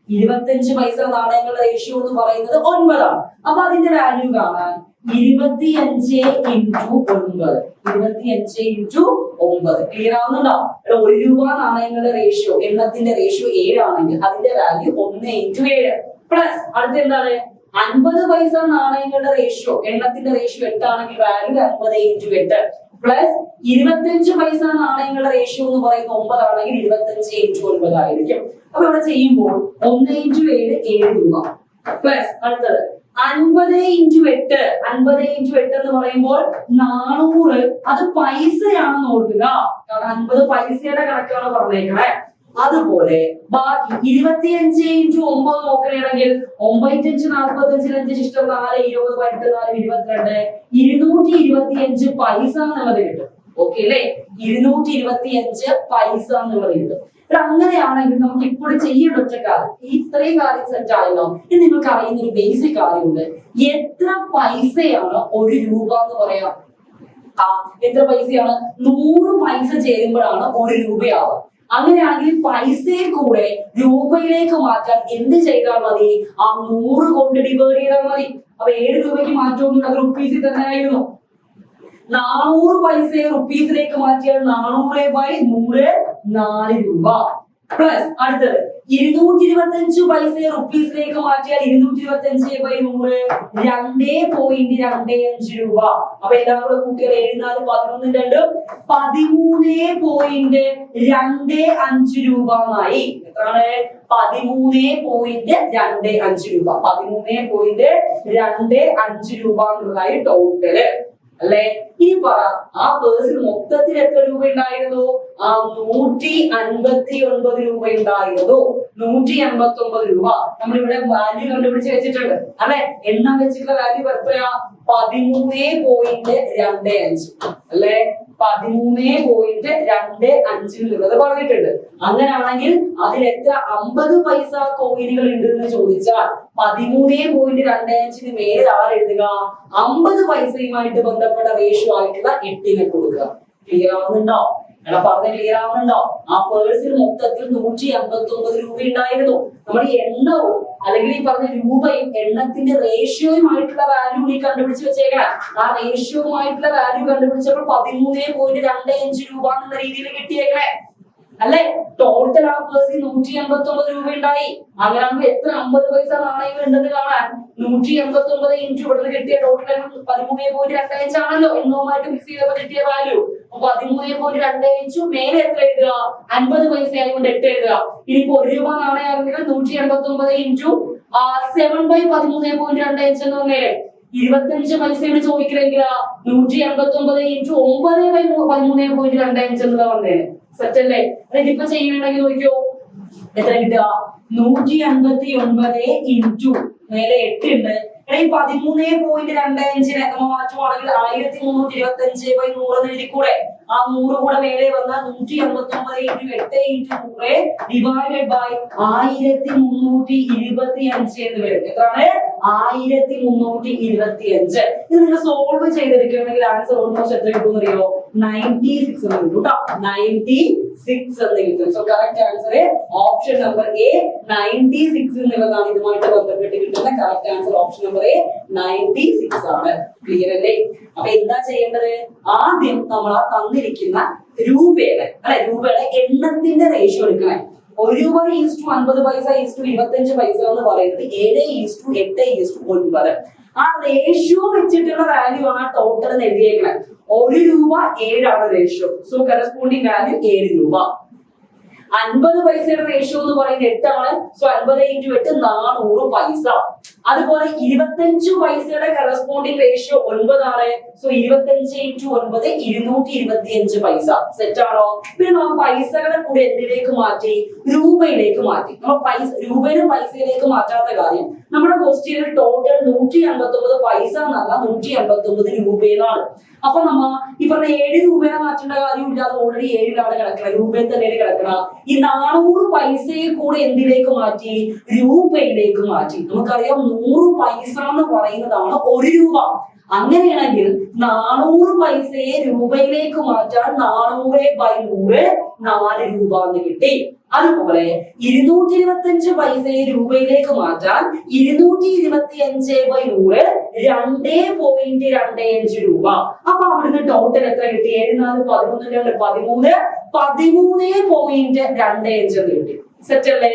25 പൈസ നാണയങ്ങളുടെ റേഷ്യോ എന്ന് പറയുന്നത് 9 ആണ്. അപ്പൊ അതിന്റെ വാല്യൂ കാണാൻ 25 ഇൻറ്റു 9. 25 ഇൻറ്റു 9. ക്ലിയർ ആവുന്നുണ്ടോ? 1 രൂപ നാണയങ്ങളുടെ റേഷ്യോ എണ്ണത്തിന്റെ റേഷ്യോ 7 ആണെങ്കിൽ അതിന്റെ വാല്യൂ 1:7 പ്ലസ് അടുത്ത എന്താണ്? 50 പൈസ നാണയങ്ങളുടെ റേഷ്യോ എണ്ണത്തിന്റെ റേഷ്യോ 8 ആണെങ്കിൽ വാല്യൂ 50:8 പ്ലസ് 25 പൈസ നാണയങ്ങളുടെ റേഷ്യോ എന്ന് പറയുന്നത് 9 ആണെങ്കിൽ 25:9 ആയിരിക്കും. അപ്പൊ ഇവിടെ ചെയ്യുമ്പോൾ 1:7 7 രൂപ പ്ലസ് അടുത്തത് 50:8. 50:8 എന്ന് പറയുമ്പോൾ 400. അത് പൈസയാണെന്ന് ഓർക്കുക. കാരണം 50 പൈസയുടെ കണക്കാണ് പറഞ്ഞേക്കണേ. അതുപോലെ ബാക്കി 25:9 നോക്കുകയാണെങ്കിൽ 9 45 5 ഇഷ്ടം 4 20 18 4 22 225 പൈസ എന്നുള്ളത് കിട്ടും. ഓക്കെ അല്ലേ? 225 പൈസ എന്നുള്ളത് കിട്ടും. അങ്ങനെയാണെങ്കിൽ നമുക്ക് ഇപ്പോൾ ചെയ്യേണ്ട ഒറ്റ കാര്യം, ഇത്രയും കാര്യം സെറ്റ് ആയല്ലോ. ഇത് നിങ്ങൾക്ക് അറിയുന്ന ഒരു ബേസിക് കാര്യമുണ്ട്. എത്ര പൈസയാണ് 1 രൂപ എന്ന് പറയാം? എത്ര പൈസയാണ്? 100 പൈസ ചേരുമ്പോഴാണ് 1 രൂപയാവുക. അങ്ങനെയാണെങ്കിൽ പൈസയെ കൂടെ രൂപയിലേക്ക് മാറ്റാൻ എന്ത് ചെയ്താൽ മതി? ആ 100 കൊണ്ട് ഡിവൈഡ് ചെയ്താൽ മതി. അപ്പൊ 7 രൂപയ്ക്ക് മാറ്റമൊന്നും അത് റുപ്പീസിൽ തന്നെ ആയിരുന്നു. 400 പൈസയെ റുപ്പീസിലേക്ക് മാറ്റിയാൽ 400/100 4 രൂപ പ്ലസ് അടുത്തത് 225 പൈസയെ റുപ്പീസിലേക്ക് മാറ്റിയാൽ 225/100 2.25 രൂപ. അപ്പൊ എല്ലാം കൂടെ കൂട്ടിയാൽ 7 4 11 13.25 രൂപ എന്നായി. എത്രയാണ്? 13.25 രൂപ. 13.25 രൂപ എന്നുള്ളതായി ടോട്ടല്. അല്ലെ? ഇനി പറ, ആ പേഴ്സിൽ മൊത്തത്തിൽ എത്ര രൂപ ഉണ്ടായിരുന്നു? 159 രൂപ ഉണ്ടായിരുന്നു. 189 രൂപ നമ്മളിവിടെ വാല്യൂ കണ്ടുപിടിച്ച് വെച്ചിട്ടുണ്ട് അല്ലെ? എണ്ണം വെച്ചിട്ടുള്ള വാല്യൂ എത്രയാ? 13.25 അല്ലെ? 13.25 എന്നുള്ളത് പറഞ്ഞിട്ടുണ്ട്. അങ്ങനെയാണെങ്കിൽ അതിൽ എത്ര 50 പൈസ കോയിനുകൾ ഉണ്ട് എന്ന് ചോദിച്ചാൽ 13.25 മേലെ ആരെഴുതുക? 50 പൈസയുമായിട്ട് ബന്ധപ്പെട്ട റേഷ്യോ ആയിട്ടുള്ള 8 കൊടുക്കുക. ക്ലിയർ ആവുന്നുണ്ടോ? എടാ പറഞ്ഞ ക്ലിയർ ആവുന്നുണ്ടോ? ആ പേഴ്സിൽ മൊത്തത്തിൽ 159 രൂപ ഉണ്ടായിരുന്നു. നമ്മൾ ഈ എണ്ണവും അല്ലെങ്കിൽ ഈ പറഞ്ഞ രൂപയും എണ്ണത്തിന്റെ റേഷ്യോയുമായിട്ടുള്ള വാല്യൂ നീ കണ്ടുപിടിച്ച് വെച്ചേക്കണം. ആ റേഷ്യോയുമായിട്ടുള്ള വാല്യൂ കണ്ടുപിടിച്ചപ്പോൾ 13.25 രൂപ എന്ന രീതിയിൽ കിട്ടിയേക്കണേ അല്ലെ? ടോട്ടൽ ആ പേഴ്സിൽ 189 രൂപ ഉണ്ടായി. അങ്ങനെയാണെങ്കിൽ എത്ര 50 പൈസ നാണയങ്ങൾ ഉണ്ടെന്ന് കാണാൻ 189 ഇൻറ്റു ഇവിടുന്ന് കിട്ടിയ ടോട്ടൽ 13.25 ആണല്ലോ. എണ്ണവുമായിട്ട് മിക്സ് ചെയ്തപ്പോൾ കിട്ടിയ വാല്യൂ. 13.25 മേലെ എത്ര എഴുതുക? 50 പൈസ ആയതുകൊണ്ട് 8 എഴുതുക. ഇനിയിപ്പോ 1 രൂപ നാണയമാണെങ്കിൽ 189 ഇൻറ്റു 7/13.25 എന്ന് പറഞ്ഞേരെ 25 പൈസയാണ് ചോദിക്കണമെങ്കിൽ 189 ഇൻറ്റു 9/13.25 എന്നതാ വന്നേനെ. സെറ്റ് അല്ലേ? ഇതിപ്പോ ചെയ്യണമെങ്കിൽ നോക്കിയോ എത്ര കിട്ടുക? 159 ഇൻറ്റു മേലെ 8 ഉണ്ട്. ഈ 13.25 മാറ്റുവാണെങ്കിൽ 1325/100 എഴുതിക്കൂടെ? ആ 100 കൂടെ മേലെ വന്നാൽ 159 ഇൻറ്റു 8 ഇൻറ്റു 100 ഡിവൈഡഡ് ബൈ 1325 എന്ന് വരും. എത്രയാണ്? 1325. ഇത് നിങ്ങൾ സോൾവ് ചെയ്തെടുക്കണമെങ്കിൽ ആൻസർ ഓൾമോസ്റ്റ് എത്ര കിട്ടും അറിയോ? 96 എന്ന് കിട്ടും കേട്ടോ. 96 എന്ന് കിട്ടും. So correct answer option number A 96 എന്നുള്ളതാണ്. ഇതുമായിട്ട് ബന്ധപ്പെട്ട് കിട്ടുന്ന correct answer option number A 96 ആണ്. ക്ലിയർ അല്ലേ? അപ്പൊ എന്താ ചെയ്യേണ്ടത്? ആദ്യം നമ്മൾ ആ തന്നിരിക്കുന്ന രൂപയുടെ എണ്ണത്തിന്റെ റേഷ്യോ എടുക്കണേ. 1 രൂപ ഈസ്റ്റു 50 പൈസ ഈസ്റ്റു 25 പൈസ എന്ന് പറയുന്നത് 7:8:9. ആ റേഷ്യോ വെച്ചിട്ടുള്ള വാല്യൂ ആണ് ടോട്ടൽ എന്ന് എഴുതിയേക്കുന്നത്. 1 രൂപ 7 ആണ് റേഷ്യോ. സോ കറസ്പോണ്ടിങ് വാല്യൂ 7 രൂപ. 50 പൈസയുടെ റേഷ്യോ എന്ന് പറയുന്നത് 8 ആണ്. സോ 50 ഇൻറ്റു 8 400 പൈസ. അതുപോലെ 25 പൈസയുടെ കറസ്പോണ്ടിങ് റേഷ്യോ 9 ആണ്. സോ 25 ഇൻറ്റു 9 225 പൈസ. സെറ്റ് ആണോ? പിന്നെ നമ്മൾ പൈസകളുടെ കൂടെ എന്തിലേക്ക് മാറ്റി? രൂപയിലേക്ക് മാറ്റി. നമ്മൾ രൂപയുടെ പൈസയിലേക്ക് മാറ്റാത്ത കാര്യം നമ്മുടെ ക്വസ്റ്റ്യനിൽ ടോട്ടൽ 159 പൈസ എന്നല്ല 159 രൂപയിലാണ്. അപ്പൊ നമ്മ ഈ പറഞ്ഞ 7 രൂപയെ മാറ്റേണ്ട കാര്യമില്ല. അത് ഓൾറെഡി 7ലാണ് കിടക്കണം. രൂപയിൽ തന്നെയാണ് കിടക്കണം. ഈ 400 പൈസയെ കൂടെ എന്തിലേക്ക് മാറ്റി? രൂപയിലേക്ക് മാറ്റി. നമുക്കറിയാം 100 പൈസ എന്ന് പറയുന്നതാണ് 1 രൂപ. അങ്ങനെയാണെങ്കിൽ 400 പൈസയെ രൂപയിലേക്ക് മാറ്റാൻ 400/100 4 രൂപ എന്ന് കിട്ടി. അതുപോലെ 225 പൈസയെ രൂപയിലേക്ക് മാറ്റാൻ 225/100 2.25 രൂപ. അപ്പൊ അവിടുന്ന് ടോട്ടൽ എത്ര കിട്ടി? 7 4 11 2 13.25 എന്ന് കിട്ടി. സെറ്റ് അല്ലേ?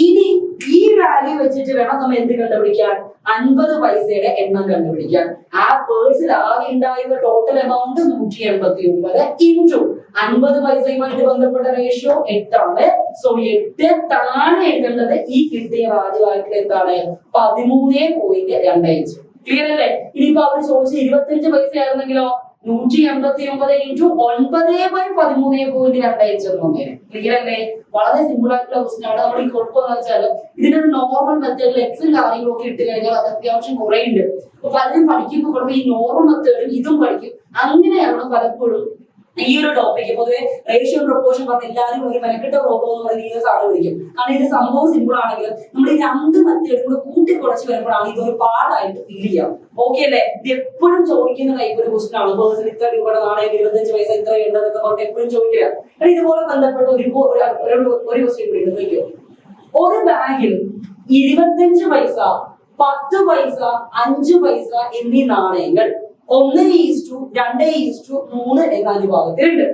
ഇനി ഈ വാല്യൂ വെച്ചിട്ട് വേണം നമ്മൾ എന്ത് കണ്ടുപിടിക്കാൻ? 50 പൈസയുടെ എണ്ണം കണ്ടുപിടിക്കാൻ. ആ പേഴ്സിൽ ആകെ ഉണ്ടായിരുന്ന ടോട്ടൽ എമൗണ്ട് 189 ഇൻറ്റു 50 പൈസയുമായിട്ട് ബന്ധപ്പെട്ട റേഷ്യോ 8 ആണ്. സോ 8 താഴെ എഴുതേണ്ടത് ഈ കിട്ടിയ വാല്യൂ ആയിട്ട് എന്താണ്? 13.25. ക്ലിയർ അല്ലേ? ഇനിയിപ്പോ അവർ ചോദിച്ച 25 പൈസ ആയിരുന്നെങ്കിലോ 189 ഇൻറ്റു 9/13.25 എന്ന് വന്നേനെ. ക്ലിയർ അല്ലേ? വളരെ സിമ്പിൾ ആയിട്ടുള്ള ക്വസ്റ്റ്യൻ ആണ്. നമ്മൾ ഈ കുഴപ്പമെന്ന് വെച്ചാൽ ഇതിനൊരു നോർമൽ മെത്തേഡിൽ എക്സും കാര്യങ്ങളും ഒക്കെ ഇട്ട് കഴിഞ്ഞാൽ അത് അത്യാവശ്യം കുറെ ഉണ്ട്. അപ്പൊ പലരും പഠിക്കുമ്പോൾ ഈ നോർമൽ മെത്തേഡും ഇതും പഠിക്കും. അങ്ങനെയാണ് പലപ്പോഴും ഈ ഒരു ടോപ്പിക്ക് പൊതുവെ റേഷ്യോ പ്രൊപ്പോർഷൻ പറഞ്ഞ എല്ലാവരും ഒരു മെനക്കെട്ട പ്രോബ്ലം എന്ന് പറയുന്ന ഈ സാറ് വിളിക്കും. കാരണം ഇത് സംഭവം സിമ്പിൾ ആണെങ്കിലും നമ്മൾ ഈ 2 മെത്തേഡ് കൂടെ കൂട്ടി കുറച്ച് വരുമ്പോഴാണ് ഇതൊരു പാടായിട്ട് ഫീൽ ചെയ്യാം. ഓക്കെ അല്ലേ? ഇത് എപ്പോഴും ചോദിക്കുന്ന ടൈപ്പ് ഒരു ക്വസ്റ്റൻ ആണ്. പേഴ്സൺ ഇത്ര രൂപയുടെ നാണയം 25 പൈസ ഇത്ര ഉണ്ടെന്നൊക്കെ പറഞ്ഞിട്ട് എപ്പോഴും ചോദിക്കുക. ഇതുപോലെ ബന്ധപ്പെട്ട് ഒരു ക്വസ്റ്റ്യൻ കൂടി ചോദിക്കും. ഒരു ബാഗിൽ 25 പൈസ 10 പൈസ 5 പൈസ എന്നീ നാണയങ്ങൾ 1:2:3 എന്ന അനുപാതത്തിലുണ്ട്.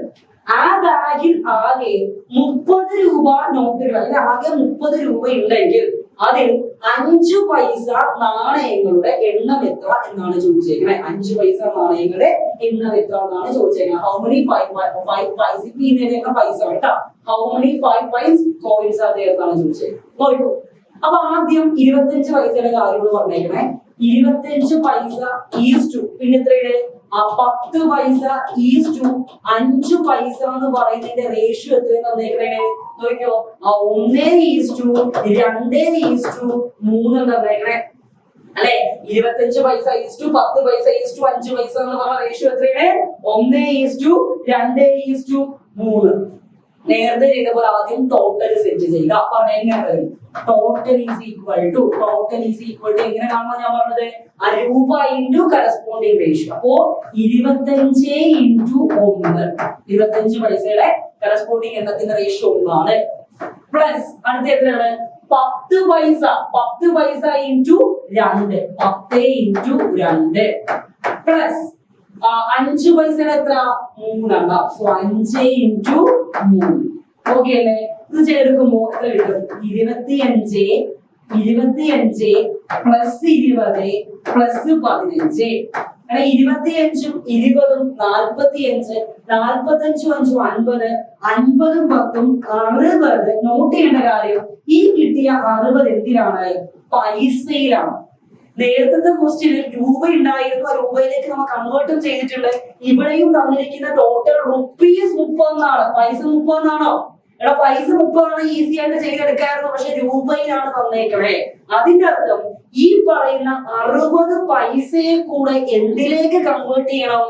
ആ ബാഗിൽ ആകെ 30 രൂപ നോട്ടുകൾ, അല്ലെങ്കിൽ ആകെ 30 രൂപ ഉണ്ടെങ്കിൽ അതിൽ 5 പൈസ നാണയങ്ങളുടെ എണ്ണം എത്ര എന്നാണ് ചോദിച്ചേക്കുന്നത്. 5 പൈസ നാണയങ്ങളുടെ എണ്ണം എത്ര എന്നാണ് ചോദിച്ചേക്കുന്നത്. ഹൗ മെനി 5 പൈസ പൈസ കേട്ടോ. ഹൗ മെനി 5 പൈസ കോയിൻസ് ആണ് എന്നാണ് ചോദിച്ചേക്കുന്നത്. നോക്കൂ. അപ്പൊ ആദ്യം 25 പൈസയുടെ കാര്യങ്ങൾ പറഞ്ഞേക്കണേ. 25 പൈസ ഈസ്റ്റു പിന്നെ എത്രയുടെ ആ 10 പൈസ ഈസ് ടു 5 പൈസ എന്ന് പറയുന്നതിന്റെ റേഷ്യോ എത്രയെന്ന് തന്നേക്കണേ നോക്കിയോ. ആ 1 ഈസ് ടു 2 ഈസ് ടു 3 എന്ന് തന്നേക്കണേ അല്ലെ. 25 പൈസ ഈസ് ടു 10 പൈസ ഈസ് ടു 5 പൈസ എന്ന് പറഞ്ഞ റേഷ്യോ എത്രയാണ്? 1 ഈസ് ടു 2 ഈസ് ടു 3. നേരത്തെ ചെയ്ത പോലെ ആദ്യം ടോട്ടൽ സെറ്റ് ചെയ്യുക. പറഞ്ഞ എങ്ങനെ ടോട്ടൽ ഈസ് ഈക്വൽ ടു എങ്ങനെ കാണുമ്പോൾ ഞാൻ പറഞ്ഞത് ആ രൂപ ഇൻറ്റു കറസ്പോണ്ടിങ് റേഷ്യോ. അപ്പോ 25 ഇൻറ്റു 1, 25 പൈസയുടെ കറസ്പോണ്ടിങ് എണ്ണത്തിന്റെ റേഷ്യോ 1 ആണ്. പ്ലസ് അടുത്ത എത്രയാണ്? 10 പൈസ ഇൻറ്റു 2, 10 ഇൻറ്റു 2 പ്ലസ് 5 പൈസയുടെ എത്ര? 3 ആണ്. So 5 into 3. ഓക്കെ അല്ലേ? ഇത് ചെയ്തെടുക്കുമ്പോ എത്ര കിട്ടും? 25 പ്ലസ് 20 പ്ലസ് 15. 25ഉം 20ഉം 45, 45ഉം 5ഉം 50, 50ഉം 10ഉം 60. നോട്ട് ചെയ്യേണ്ട കാര്യം, ഈ കിട്ടിയ 60 എന്തിനാണ്? പൈസയിലാണ്. നേരത്തെ ക്വസ്റ്റ്യനിൽ രൂപ ഉണ്ടായിരുന്നു, ആ രൂപയിലേക്ക് നമ്മൾ കൺവേർട്ടും ചെയ്തിട്ടുണ്ട്. ഇവിടെയും തന്നിരിക്കുന്ന ടോട്ടൽ റുപ്പീസ് 30 എന്നാണ്. പൈസ 30 എന്നാണോ? എടാ പൈസ 30 ആണ്, ഈസി ആയിട്ട് ചെയ്തെടുക്കായിരുന്നു. പക്ഷെ രൂപയിലാണ് തന്നേക്കണേ. അതിന്റെ അർത്ഥം ഈ പറയുന്ന 60 പൈസയെ കൂടെ എന്തിലേക്ക് കൺവേർട്ട് ചെയ്യണം?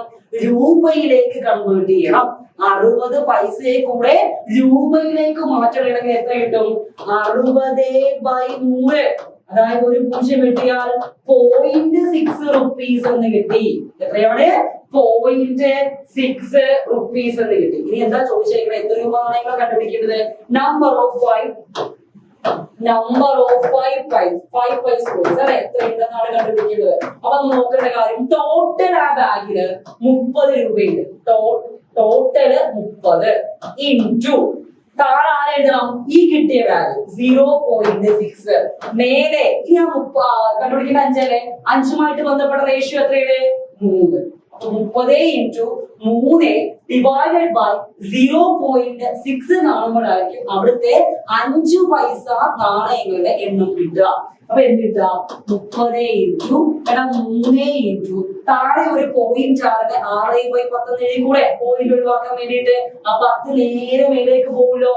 രൂപയിലേക്ക് കൺവേർട്ട് ചെയ്യണം. 60 പൈസയെ കൂടെ രൂപയിലേക്ക് മാറ്റണമെങ്കിൽ എത്ര കിട്ടും? 60/100. അതായത് ഒരു 0 വെട്ടിയാൽ 0.6 റുപ്പീസ് എന്ന് കിട്ടി. എത്രയാണ്? 0.6 റുപ്പീസ് എന്ന് കിട്ടി. ഇനി എന്താ ചോദിച്ചേക്കുന്നത്? എത്ര രൂപ നാണയങ്ങളെ കണ്ടുപിടിക്കേണ്ടത്? നമ്പർ ഓഫ് 5 പൈസ അല്ലെ? എത്ര ഉണ്ടെന്നാണ് കണ്ടുപിടിക്കേണ്ടത്. അപ്പൊ നോക്കേണ്ട കാര്യം, ടോട്ടൽ ആ ബാഗില് 30 രൂപയുണ്ട്. ടോട്ടല് 30 ഇൻറ്റു താഴെ ആരെ എഴുതണം? ഈ കിട്ടിയ വാല്യൂ 0.6 മേലെ. ഇനി ഞാൻ കണ്ടുപിടിക്കേണ്ട 5 അല്ലേ? 5ഉമായിട്ട് ബന്ധപ്പെട്ട റേഷ്യോ എത്രയാണ്? 3. 30 ഇൻറ്റു 3 ഡിവൈഡഡ് ബൈ 0.6 കാണുമ്പോഴായിരിക്കും അവിടുത്തെ 5 പൈസ നാണയങ്ങളുടെ എണ്ണം കിട്ടുക. അപ്പൊ എന്ത് കിട്ടുക? 30 ഇൻറ്റു 3 ഇൻറ്റു താഴെ ഒരു പോയിന്റ് ആണ്. 6/10 എഴുതി കൂടെ പോയിന്റ് ഒഴിവാക്കാൻ വേണ്ടിയിട്ട്. ആ 10 നേരെ മേലേക്ക് പോകുമല്ലോ.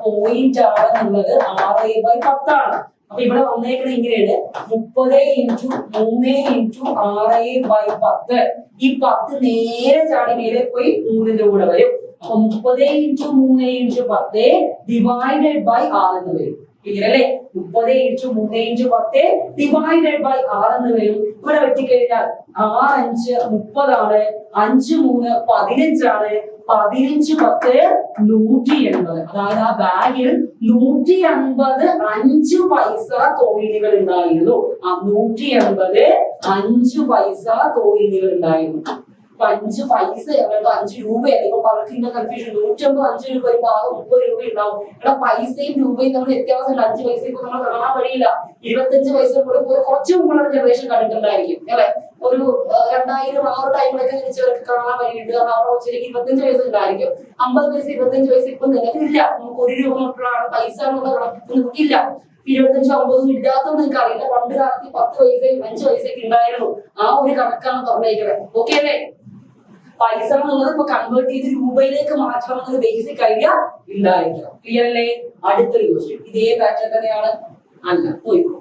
പോയിന്റ് ആണ് എന്നുള്ളത് 6/10 ആണ്. അപ്പൊ ഇവിടെ വന്നേക്കണ ഇങ്ങനെയാണ് 30 ഇൻറ്റു 3 ഇൻറ്റു 6/10. ഈ 10 നേരെ ചാടി മേലെ പോയി 3ന്റെ കൂടെ വരും. അപ്പൊ 30 ഇൻറ്റു 3 ഇൻറ്റു 10 ഡിവൈഡഡ് ബൈ 6 എന്ന് വരും. ക്ലിയർ അല്ലേ? 30 ഇൻറ്റു 3 ഇൻറ്റു 10 ഡിവൈഡഡ് ബൈ 6 എന്ന് വരും. ഇവിടെ വെട്ടിക്കഴിഞ്ഞാൽ 6 5 30 ആണ്. 5 3 15 ആണ്. 15 10 180. അതായത് ആ ബാഗിൽ 180 5 പൈസ കോയിനുകൾ ഉണ്ടായിരുന്നു. ആ 180 5 പൈസ കോയിനുകൾ ഉണ്ടായിരുന്നു. 5 പൈസ 5 രൂപയാണ്. ഇപ്പൊ പലർക്കും കൺഫ്യൂഷൻ. 150 5 രൂപ വരുമ്പോ ആകെ 30 രൂപ ഉണ്ടാവും. എടാ പൈസയും രൂപയും തമ്മിൽ വ്യത്യാസമുണ്ട്. 5 പൈസ ഇപ്പൊ നമ്മൾ കാണാൻ വഴിയില്ല. 25 പൈസ കുറച്ച് മുമ്പുള്ള ജനറേഷൻ കണ്ടിട്ടുണ്ടായിരിക്കും അല്ലെ? ഒരു 2000 ആ ഒരു ടൈമിലൊക്കെ ജനിച്ചവർക്ക് കാണാൻ വഴിയുണ്ട്. കാരണം അവിടെ വെച്ചിരിക്കും 25 പൈസ ഉണ്ടായിരിക്കും. 50 പൈസ 25 പൈസ ഇപ്പൊ നിലവിലില്ല. നമുക്ക് 1 രൂപ നോട്ടുകളാണ് പൈസ എന്നുള്ള കണക്ക് നമുക്കില്ല. 25 50 ഇല്ലാത്തത് നിങ്ങൾക്ക് അറിയില്ല. പണ്ട് കാലത്ത് 10 പൈസയും 5 പൈസയൊക്കെ ഉണ്ടായിരുന്നു. ആ ഒരു കണക്കാണ് പറഞ്ഞേക്കുന്നത്. ഓക്കെ അല്ലേ? പൈസ എന്നുള്ളത് ഇപ്പൊ കൺവേർട്ട് ചെയ്ത് രൂപയിലേക്ക് മാറ്റണം എന്നൊരു ബേസിക് ഐഡിയ ഉണ്ടായിരിക്കണം. ക്ലിയർ അല്ലേ? അടുത്തൊരു ക്വസ്റ്റ്യൻ ഇതേ പാറ്റേൺ തന്നെയാണ്. അല്ല പോയിക്കോ.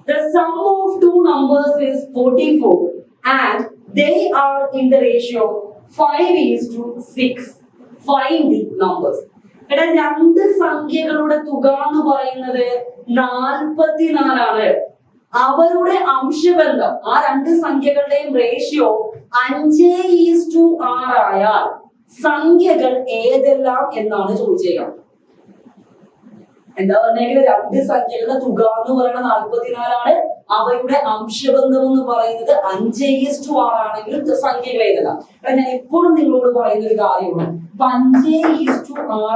The sum of two numbers is 44 and they are in the ratio 5:6. Find the numbers. എടാ 2 സംഖ്യകളുടെ തുക എന്ന് പറയുന്നത് 44 ആണ്. അവരുടെ അംശബന്ധം ആ 2 സംഖ്യകളുടെയും റേഷ്യോ 5:6 ആയാൽ സംഖ്യകൾ ഏതെല്ലാം എന്നാണ് ചോദിച്ചേക്കാം. എന്താ പറഞ്ഞെങ്കിൽ 2 സംഖ്യകളുടെ തുക എന്ന് പറയുന്നത് 44 ആണ്. അവയുടെ അംശബന്ധം എന്ന് പറയുന്നത് 5:6 ആണെങ്കിൽ സംഖ്യകൾ ഏതെല്ലാം. ഞാൻ എപ്പോഴും നിങ്ങളോട് പറയുന്ന ഒരു കാര്യമാണ്. 5:6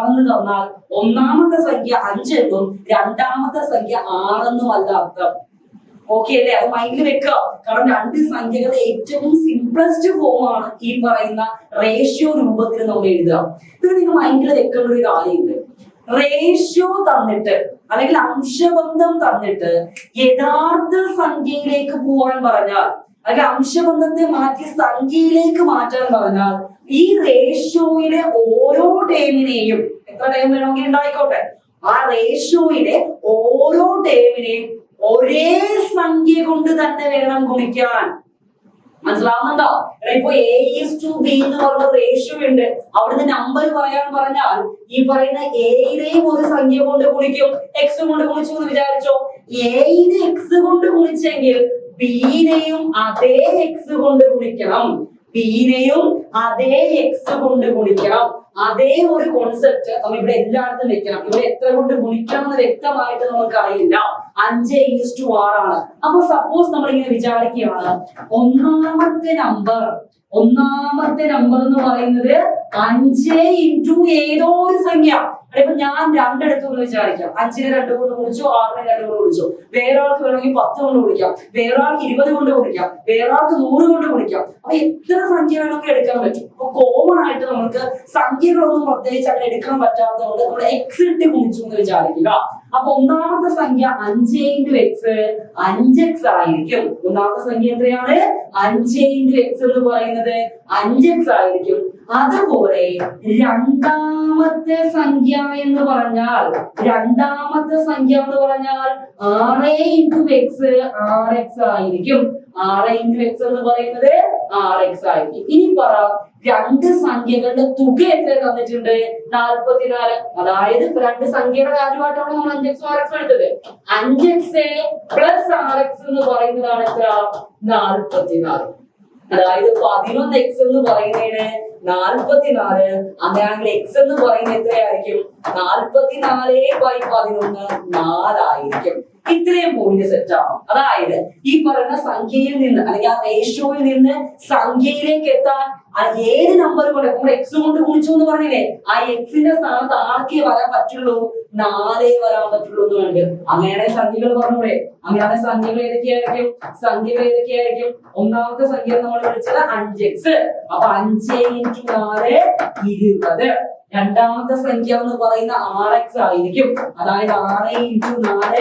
എന്ന് തന്നാൽ ഒന്നാമത്തെ സംഖ്യ 5 എന്നും രണ്ടാമത്തെ സംഖ്യ 6 എന്നും അല്ല അർത്ഥം. ഓക്കെ അല്ലേ? അത് മൈൻഡിൽ വെക്കുക. കാരണം 2 സംഖ്യകളുടെ ഏറ്റവും സിംപ്ലസ്റ്റ് ഫോം ആണ് ഈ പറയുന്ന റേഷ്യോ രൂപത്തിൽ നമ്മൾ എഴുതുക. ഇത് നിങ്ങൾ മൈൻഡിൽ വെക്കേണ്ട ഒരു കാര്യമുണ്ട്. റേഷ്യോ തന്നിട്ട് അല്ലെങ്കിൽ അംശബന്ധം തന്നിട്ട് യഥാർത്ഥ സംഖ്യയിലേക്ക് പോവാൻ പറഞ്ഞാൽ, അല്ലെങ്കിൽ അംശബന്ധത്തെ മാറ്റി സംഖ്യയിലേക്ക് മാറ്റാൻ പറഞ്ഞാൽ, ഈ റേഷ്യോയിലെ ഓരോ ടേമിനെയും, എത്ര ടേം വേണമെങ്കിൽ ഉണ്ടായിക്കോട്ടെ, ആ റേഷ്യോയിലെ ഓരോ ടേമിനെയും ഒരേ സംഖ്യ കൊണ്ട് തന്നെ വേണം ഗുണിക്കാൻ. മനസ്സിലാവുന്നുണ്ടോ? ഇപ്പൊ A:B എന്ന് പറഞ്ഞ റേഷ്യോ ഉണ്ട്. അവിടുന്ന് നമ്പർ പറയാൻ പറഞ്ഞാൽ ഈ പറയുന്ന എയിലെയും ഒരു സംഖ്യ കൊണ്ട് ഗുണിക്കും. എക്സ് കൊണ്ട് ഗുണിച്ചു എന്ന് വിചാരിച്ചോ. എയിനെ എക്സ് കൊണ്ട് ഗുണിച്ചെങ്കിൽ ബിനെയും അതേ എക്സ് കൊണ്ട് ഗുണിക്കണം. ബിനെയും അതേ എക്സ് കൊണ്ട് ഗുണിക്കണം. അതേ ഒരു കോൺസെപ്റ്റ് നമ്മൾ ഇവിടെ എല്ലായിടത്തും വെക്കണം. ഇവിടെ എത്ര കൊണ്ട് ഗുണിക്കണം എന്ന് വ്യക്തമായിട്ട് നമുക്ക് അറിയില്ല. 5:6 ആണ്. അപ്പൊ സപ്പോസ് നമ്മൾ ഇങ്ങനെ വിചാരിക്കുകയാണ്, ഒന്നാമത്തെ നമ്പർ എന്ന് പറയുന്നത് 5 ഇൻറ്റു ഏതോ ഒരു സംഖ്യ. ഇപ്പൊ ഞാൻ രണ്ടെടുത്ത് കൊണ്ട് വിചാരിക്കാം. 5നെ 2 കൊണ്ട് ഗുണിച്ചു, 6നെ 2 കൊണ്ട് ഗുണിച്ചു. വേറെ ആൾക്ക് വേണമെങ്കിൽ 10 കൊണ്ട് ഗുണിക്കാം, വേറെ ആൾക്ക് 20 കൊണ്ട് ഗുണിക്കാം, വേറെ ആൾക്ക് 100 കൊണ്ട് ഗുണിക്കാം. അപ്പൊ എത്ര സംഖ്യ വേണമെങ്കിൽ എടുക്കാൻ പറ്റും. അപ്പൊ കോമൺ ആയിട്ട് നമുക്ക് സംഖ്യകളൊന്നും പ്രത്യേകിച്ച് അങ്ങനെ എടുക്കാൻ പറ്റാത്തതുകൊണ്ട് നമ്മൾ എക്സ് ഇട്ട് ഗുണിച്ചു എന്ന് വിചാരിക്കുക. അപ്പൊ ഒന്നാമത്തെ സംഖ്യ 5 ഇൻറ്റു എക്സ് 5x ആയിരിക്കും. ഒന്നാമത്തെ സംഖ്യ എത്രയാണ്? 5 ഇൻറ്റു എക്സ് എന്ന് പറയുന്നത് 5x ആയിരിക്കും. അതുപോലെ രണ്ടാമത്തെ സംഖ്യ എന്ന് പറഞ്ഞാൽ 6 ഇൻറ്റു എക്സ് 6x ആയിരിക്കും. 6 ഇൻറ്റു എക്സ് എന്ന് പറയുന്നത് 6x ആയിരിക്കും. ഇനി പറ, രണ്ട് സംഖ്യകളുടെ തുക എത്ര തന്നിട്ടുണ്ട്? 44. അതായത് രണ്ട് സംഖ്യയുടെ കാര്യമായിട്ടാണ് നമ്മൾ 5x 6x എടുത്തത്. 5x പ്ലസ് 6x എന്ന് പറയുന്നതാണ് എത്ര? 44. അതായത് 11x എന്ന് പറയുന്നതിന് 44. അങ്ങനെയാണെങ്കിൽ x എന്ന് പറയുന്നത് എത്രയായിരിക്കും? 44/11 4 ആയിരിക്കും. ഇത്രയും പോയിന്റ് സെറ്റ് ആവും. അതായത് ഈ പറയുന്ന സംഖ്യയിൽ നിന്ന് അല്ലെങ്കിൽ ആ റേഷ്യോയിൽ നിന്ന് സംഖ്യയിലേക്ക് എത്താൻ ഏത് നമ്പർ കൊണ്ട് നമ്മൾ എക്സ് കൊണ്ട് ഗുണിച്ചു എന്ന് പറഞ്ഞില്ലേ, ആ എക്സിന്റെ സ്ഥാനത്ത് ആർക്കേ വരാൻ പറ്റുള്ളൂ? 4 വരാൻ പറ്റുള്ളൂ എന്ന് വേണ്ട. അങ്ങനെയാണെങ്കിൽ സംഖ്യകൾ പറഞ്ഞൂടെ? അങ്ങനെയാണെങ്കിൽ സംഖ്യകൾ ഏതൊക്കെയായിരിക്കും? ഒന്നാമത്തെ സംഖ്യ നമ്മൾ വിളിച്ചത് 5x. അപ്പൊ 5 ഇൻറ്റു 4 20. രണ്ടാമത്തെ സംഖ്യ എന്ന് പറയുന്ന 6x ആയിരിക്കും. അതായത് 6 ഇൻറ്റു 4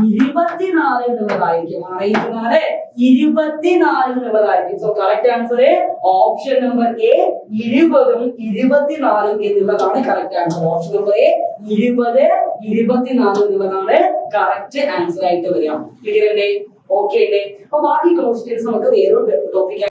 24 എന്നുള്ളതായിരിക്കും. 6 ഇൻറ്റു 4 24 എന്നുള്ളതായിരിക്കും. So correct answer option number A 20ഉം 24ഉം എന്നുള്ളതാണ് correct answer. Option number A 20, 24 എന്നുള്ളതാണ് കറക്റ്റ് ആൻസർ ആയിട്ട് വരിക. ക്ലിയർ അല്ലേ? ഓക്കെ അല്ലേ? അപ്പൊ ബാക്കി ക്വസ്റ്റ്യൻസ് നമുക്ക് വേറൊരു ടോപ്പിക്